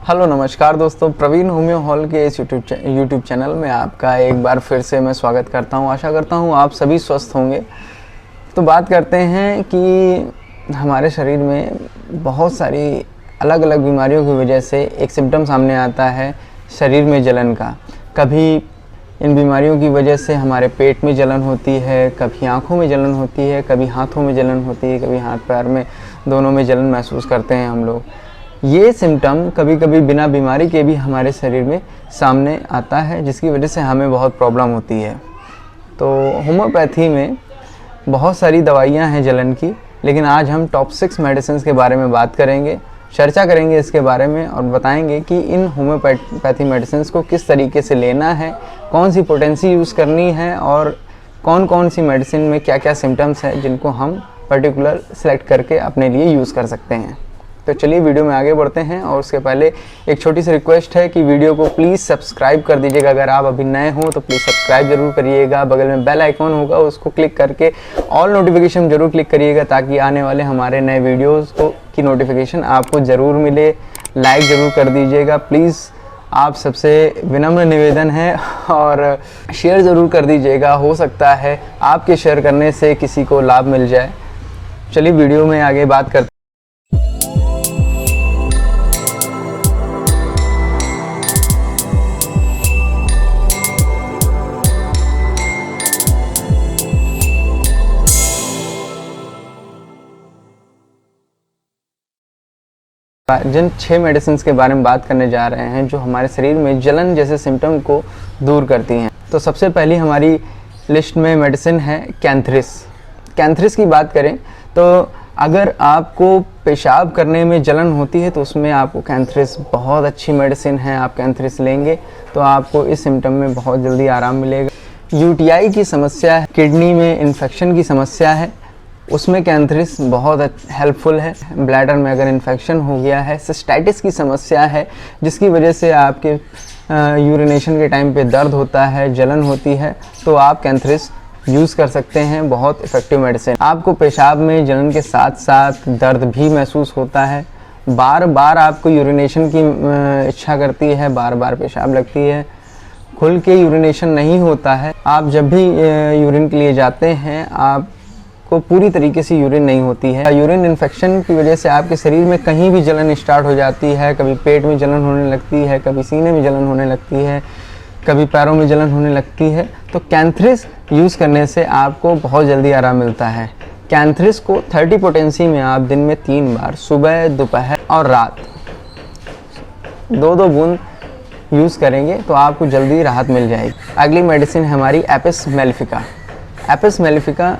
Hello नमस्कार दोस्तों, Praveen homeo hall के इस यूट्यूब चैनल में आपका एक बार फिर से मैं स्वागत करता हूं। आशा करता हूं आप सभी स्वस्थ होंगे। तो बात करते हैं कि हमारे शरीर में बहुत सारी अलग अलग बीमारियों की वजह से एक सिम्टम सामने आता है शरीर में जलन का। कभी इन बीमारियों की वजह से हमारे पेट में जलन होती है, कभी आँखों में जलन होती है, कभी हाथों में जलन होती है, कभी हाथ पैर में, दोनों में जलन महसूस करते हैं हम लोग। ये सिम्टम कभी कभी बिना बीमारी के भी हमारे शरीर में सामने आता है, जिसकी वजह से हमें बहुत प्रॉब्लम होती है। तो होम्योपैथी में बहुत सारी दवाइयाँ हैं जलन की, लेकिन आज हम टॉप 6 मेडिसिन के बारे में बात करेंगे, चर्चा करेंगे इसके बारे में और बताएंगे कि इन होम्योपैथी मेडिसिन को किस तरीके से लेना है, कौन सी पोटेंसी यूज़ करनी है और कौन कौन सी मेडिसिन में क्या क्या सिम्टम्स हैं जिनको हम पर्टिकुलर सेलेक्ट करके अपने लिए यूज़ कर सकते हैं। तो चलिए वीडियो में आगे बढ़ते हैं। और उसके पहले एक छोटी सी रिक्वेस्ट है कि वीडियो को प्लीज़ सब्सक्राइब कर दीजिएगा। अगर आप अभी नए हो तो प्लीज़ सब्सक्राइब जरूर करिएगा। बगल में बेल आइकॉन होगा, उसको क्लिक करके ऑल नोटिफिकेशन जरूर क्लिक करिएगा, ताकि आने वाले हमारे नए वीडियोज़ की नोटिफिकेशन आपको ज़रूर मिले। लाइक ज़रूर कर दीजिएगा प्लीज़, आप सबसे विनम्र निवेदन है, और शेयर ज़रूर कर दीजिएगा। हो सकता है आपके शेयर करने से किसी को लाभ मिल जाए। चलिए वीडियो में आगे बात करते हैं। जिन 6 मेडिसिन के बारे में बात करने जा रहे हैं जो हमारे शरीर में जलन जैसे सिम्टम को दूर करती हैं। तो सबसे पहली हमारी लिस्ट में मेडिसिन है कैंथ्रिस। कैंथ्रिस की बात करें तो अगर आपको पेशाब करने में जलन होती है तो उसमें आपको कैंथ्रिस बहुत अच्छी मेडिसिन है। आप कैंथ्रिस लेंगे तो आपको इस सिम्टम में बहुत जल्दी आराम मिलेगा। यूटीआई की समस्या है, किडनी में इन्फेक्शन की समस्या है, उसमें कैंथ्रिस बहुत हेल्पफुल है। ब्लैडर में अगर इन्फेक्शन हो गया है, सिस्टाइटिस की समस्या है जिसकी वजह से आपके यूरिनेशन के टाइम पे दर्द होता है, जलन होती है, तो आप कैंथ्रिस यूज़ कर सकते हैं। बहुत इफ़ेक्टिव मेडिसिन। आपको पेशाब में जलन के साथ साथ दर्द भी महसूस होता है, बार बार आपको यूरिनेशन की इच्छा करती है, बार बार पेशाब लगती है, खुल के यूरिनेशन नहीं होता है। आप जब भी यूरिन के लिए जाते हैं आप को पूरी तरीके से यूरिन नहीं होती है। यूरिन इन्फेक्शन की वजह से आपके शरीर में कहीं भी जलन स्टार्ट हो जाती है। कभी पेट में जलन होने लगती है, कभी सीने में जलन होने लगती है, कभी पैरों में जलन होने लगती है। तो कैंथ्रिस यूज़ करने से आपको बहुत जल्दी आराम मिलता है। कैंथ्रिस को 30 पोटेंसी में आप दिन में 3 बार, सुबह, दोपहर और रात, 2-2 बूंद यूज़ करेंगे तो आपको जल्दी राहत मिल जाएगी। अगली मेडिसिन है हमारी एपिस मेलिफिका। एपिस मेलिफिका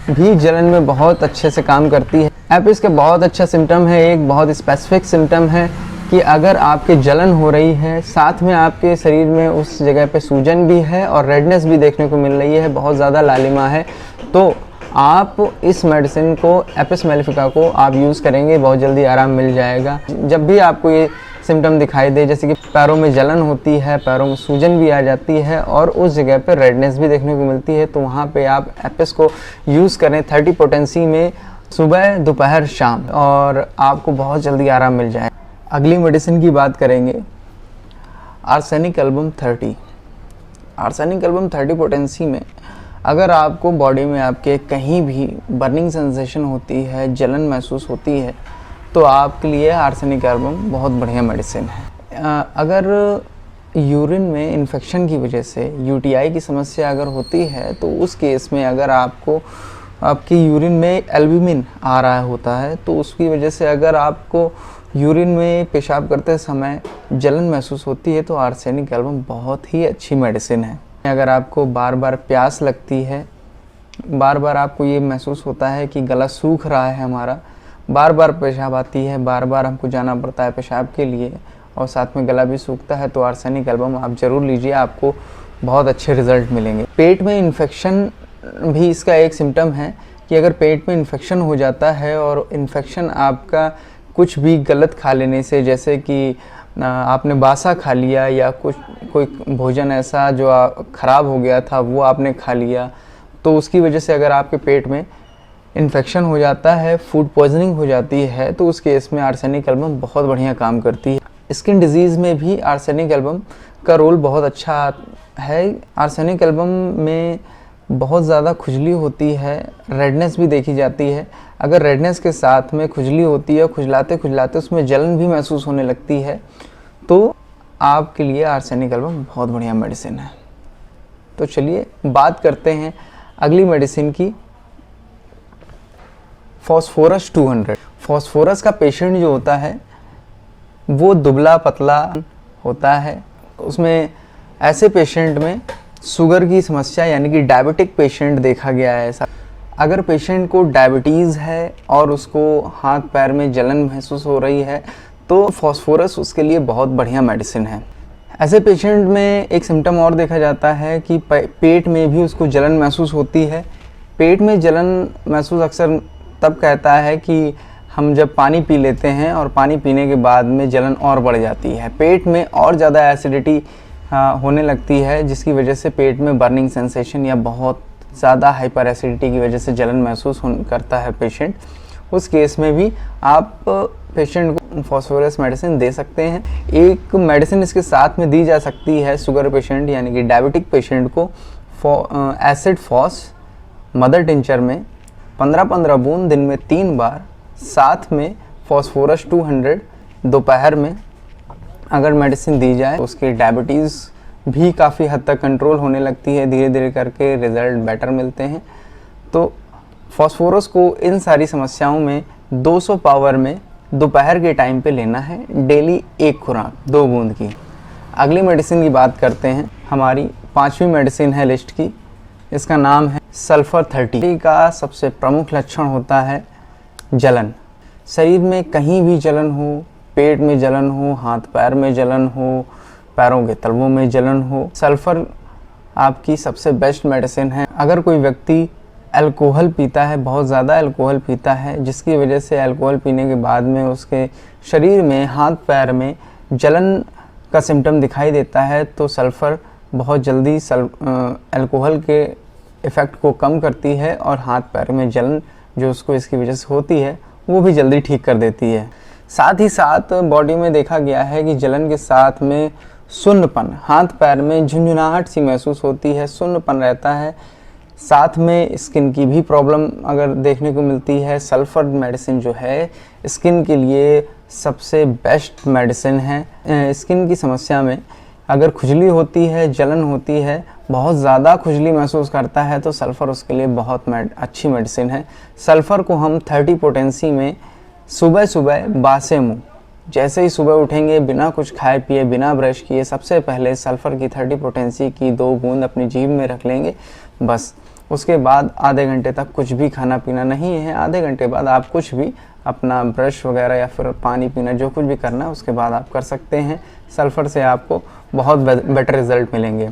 भी जलन में बहुत अच्छे से काम करती है। एपिस का बहुत अच्छा सिम्टम है, एक बहुत स्पेसिफिक सिम्टम है कि अगर आपके जलन हो रही है, साथ में आपके शरीर में उस जगह पे सूजन भी है और रेडनेस भी देखने को मिल रही है, बहुत ज़्यादा लालिमा है, तो आप इस मेडिसिन को, एपिस मेलिफिका को आप यूज़ करेंगे, बहुत जल्दी आराम मिल जाएगा। जब भी आपको ये सिम्टम दिखाई दे, जैसे कि पैरों में जलन होती है, पैरों में सूजन भी आ जाती है और उस जगह पर रेडनेस भी देखने को मिलती है, तो वहाँ पे आप एपिस को यूज़ करें 30 पोटेंसी में, सुबह, दोपहर, शाम, और आपको बहुत जल्दी आराम मिल जाए। अगली मेडिसिन की बात करेंगे arsenic album 30। Arsenic album 30 potency में अगर आपको बॉडी में आपके कहीं भी बर्निंग सेंसेशन होती है, जलन महसूस होती है, तो आपके लिए आर्सेनिक एल्बम बहुत बढ़िया मेडिसिन है। अगर यूरिन में इन्फेक्शन की वजह से यूटीआई की समस्या अगर होती है तो उस केस में अगर आपको आपकी यूरिन में एल्ब्यूमिन आ रहा होता है, तो उसकी वजह से अगर आपको यूरिन में पेशाब करते समय जलन महसूस होती है तो आर्सेनिक एल्बम बहुत ही अच्छी मेडिसिन है। अगर आपको बार बार प्यास लगती है, बार बार आपको ये महसूस होता है कि गला सूख रहा है हमारा, बार बार पेशाब आती है, बार बार हमको जाना पड़ता है पेशाब के लिए और साथ में गला भी सूखता है, तो आर्सेनिक एल्बम आप ज़रूर लीजिए, आपको बहुत अच्छे रिजल्ट मिलेंगे। पेट में इन्फेक्शन भी इसका एक सिम्टम है कि अगर पेट में इन्फेक्शन हो जाता है और इन्फेक्शन आपका कुछ भी गलत खा लेने से, जैसे कि आपने बासा खा लिया या कोई भोजन ऐसा जो ख़राब हो गया था वो आपने खा लिया, तो उसकी वजह से अगर आपके पेट में इन्फेक्शन हो जाता है, फूड पॉइजनिंग हो जाती है, तो उस केस में आर्सेनिक एल्बम बहुत बढ़िया काम करती है। स्किन डिजीज़ में भी आर्सेनिक एल्बम का रोल बहुत अच्छा है। आर्सेनिक एल्बम में बहुत ज़्यादा खुजली होती है, रेडनेस भी देखी जाती है। अगर रेडनेस के साथ में खुजली होती है, खुजलाते खुजलाते उसमें जलन भी महसूस होने लगती है, तो आपके लिए आर्सेनिक एल्बम बहुत बढ़िया मेडिसिन है। तो चलिए बात करते हैं अगली मेडिसिन की, फॉस्फोरस 200। फॉस्फोरस का पेशेंट जो होता है वो दुबला पतला होता है। उसमें ऐसे पेशेंट में शुगर की समस्या यानी कि डायबिटिक पेशेंट देखा गया है ऐसा। अगर पेशेंट को डायबिटीज़ है और उसको हाथ पैर में जलन महसूस हो रही है तो फॉस्फोरस उसके लिए बहुत बढ़िया मेडिसिन है। ऐसे पेशेंट में एक सिम्टम और देखा जाता है कि पेट में भी उसको जलन महसूस होती है। पेट में जलन महसूस अक्सर तब कहता है कि हम जब पानी पी लेते हैं और पानी पीने के बाद में जलन और बढ़ जाती है, पेट में और ज़्यादा एसिडिटी होने लगती है, जिसकी वजह से पेट में बर्निंग सेंसेशन या बहुत ज़्यादा हाइपर एसिडिटी की वजह से जलन महसूस करता है पेशेंट। उस केस में भी आप पेशेंट को फॉस्फोरस मेडिसिन दे सकते हैं। एक मेडिसिन इसके साथ में दी जा सकती है शुगर पेशेंट यानी कि डायबिटिक पेशेंट को, एसिड फॉस मदर टिंचर में 15-15 बूंद दिन में 3 बार, साथ में फॉस्फोरस 200 दोपहर में अगर मेडिसिन दी जाए, उसकी डायबिटीज़ भी काफ़ी हद तक कंट्रोल होने लगती है, धीरे धीरे करके रिज़ल्ट बेटर मिलते हैं। तो फॉस्फोरस को इन सारी समस्याओं में 200 पावर में दोपहर के टाइम पे लेना है, डेली 1 खुराक 2 बूंद की। अगली मेडिसिन की बात करते हैं, हमारी 5वीं मेडिसिन है लिस्ट की, इसका नाम है सल्फर 30। का सबसे प्रमुख लक्षण होता है जलन। शरीर में कहीं भी जलन हो, पेट में जलन हो, हाथ पैर में जलन हो, पैरों के तलवों में जलन हो, सल्फर आपकी सबसे बेस्ट मेडिसिन है। अगर कोई व्यक्ति अल्कोहल पीता है, बहुत ज़्यादा अल्कोहल पीता है, जिसकी वजह से अल्कोहल पीने के बाद में उसके शरीर में, हाथ पैर में जलन का सिम्टम दिखाई देता है, तो सल्फ़र बहुत जल्दी अल्कोहल के इफ़ेक्ट को कम करती है और हाथ पैर में जलन जो उसको इसकी वजह से होती है वो भी जल्दी ठीक कर देती है। साथ ही साथ बॉडी में देखा गया है कि जलन के साथ में सुन्नपन, हाथ पैर में झुंझुनाहट सी महसूस होती है, सुन्नपन रहता है। साथ में स्किन की भी प्रॉब्लम अगर देखने को मिलती है। सल्फर मेडिसिन जो है स्किन के लिए सबसे बेस्ट मेडिसिन है। स्किन की समस्या में अगर खुजली होती है, जलन होती है, बहुत ज़्यादा खुजली महसूस करता है, तो सल्फ़र उसके लिए बहुत अच्छी मेडिसिन है। सल्फ़र को हम 30 पोटेंसी में सुबह सुबह बासे मुँह, जैसे ही सुबह उठेंगे बिना कुछ खाए पिए, बिना ब्रश किए, सबसे पहले सल्फ़र की 30 पोटेंसी की 2 बूंद अपनी जीभ में रख लेंगे बस। उसके बाद आधे घंटे तक कुछ भी खाना पीना नहीं है। आधे घंटे बाद आप कुछ भी अपना ब्रश वगैरह या फिर पानी पीना जो कुछ भी करना है उसके बाद आप कर सकते हैं। सल्फ़र से आपको बहुत बेटर रिज़ल्ट मिलेंगे।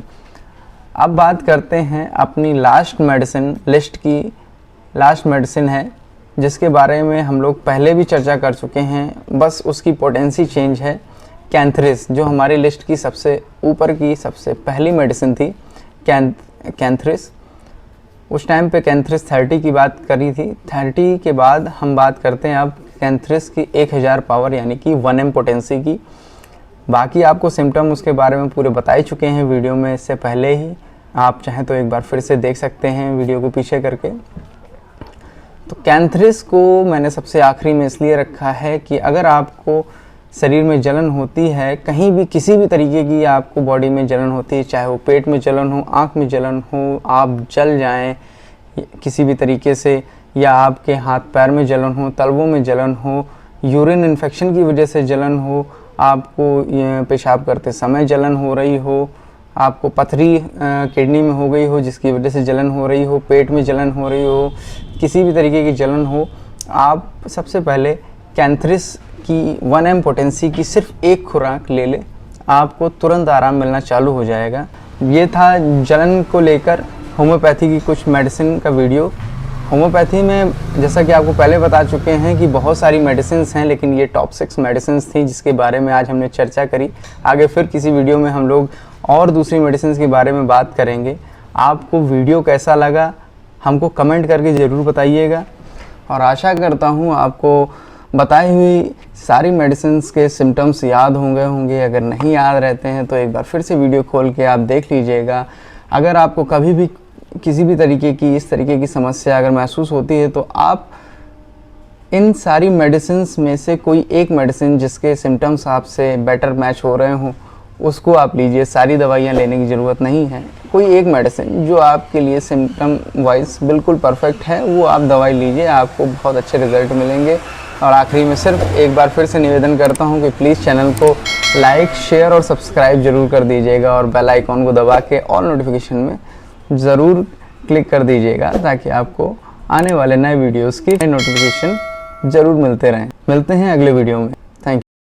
अब बात करते हैं अपनी लास्ट मेडिसिन लिस्ट की। लास्ट मेडिसिन है जिसके बारे में हम लोग पहले भी चर्चा कर चुके हैं, बस उसकी पोटेंसी चेंज है। कैंथरिस जो हमारी लिस्ट की सबसे ऊपर की सबसे पहली मेडिसिन थी, कैंथरिस, उस टाइम पे कैंथरिस 30 की बात करी थी। 30 के बाद हम बात करते हैं अब कैंथरिस की 1000 पावर यानी कि 1M पोटेंसी की। बाकी आपको सिम्टम उसके बारे में पूरे बता ही चुके हैं वीडियो में इससे पहले ही, आप चाहें तो एक बार फिर से देख सकते हैं वीडियो को पीछे करके। तो कैंथरिस को मैंने सबसे आखिरी में इसलिए रखा है कि अगर आपको शरीर में जलन होती है, कहीं भी किसी भी तरीके की आपको बॉडी में जलन होती है, चाहे वो पेट में जलन हो, आँख में जलन हो, आप जल जाएं किसी भी तरीके से, या आपके हाथ पैर में जलन हो, तलवों में जलन हो, यूरिन इन्फेक्शन की वजह से जलन हो, आपको पेशाब करते समय जलन हो रही हो, आपको पथरी किडनी में हो गई हो जिसकी वजह से जलन हो रही हो, पेट में जलन हो रही हो, किसी भी तरीके की जलन हो, आप सबसे पहले कैंथरिस की 1M पोटेंसी की सिर्फ 1 खुराक ले ले, आपको तुरंत आराम मिलना चालू हो जाएगा। ये था जलन को लेकर होम्योपैथी की कुछ मेडिसिन का वीडियो। होम्योपैथी में जैसा कि आपको पहले बता चुके हैं कि बहुत सारी मेडिसिन्स हैं, लेकिन ये टॉप 6 मेडिसिन्स थी जिसके बारे में आज हमने चर्चा करी। आगे फिर किसी वीडियो में हम लोग और दूसरी मेडिसिन्स के बारे में बात करेंगे। आपको वीडियो कैसा लगा हमको कमेंट करके ज़रूर बताइएगा, और आशा करता हूँ आपको बताई हुई सारी मेडिसिन्स के सिम्टम्स याद होंगे। अगर नहीं याद रहते हैं तो एक बार फिर से वीडियो खोल के आप देख लीजिएगा। अगर आपको कभी भी किसी भी तरीके की इस तरीके की समस्या अगर महसूस होती है तो आप इन सारी मेडिसिन्स में से कोई एक मेडिसिन जिसके सिम्टम्स आपसे बेटर मैच हो रहे हों उसको आप लीजिए। सारी दवाइयाँ लेने की ज़रूरत नहीं है। कोई एक मेडिसिन जो आपके लिए सिम्टम वाइज बिल्कुल परफेक्ट है वो आप दवाई लीजिए, आपको बहुत अच्छे रिजल्ट मिलेंगे। और आखिरी में सिर्फ एक बार फिर से निवेदन करता हूँ कि प्लीज़ चैनल को लाइक, शेयर और सब्सक्राइब ज़रूर कर दीजिएगा और बेल आइकॉन को दबा के ऑल नोटिफिकेशन में ज़रूर क्लिक कर दीजिएगा ताकि आपको आने वाले नए वीडियोज़ की नोटिफिकेशन ज़रूर मिलते रहें। मिलते हैं अगले वीडियो में।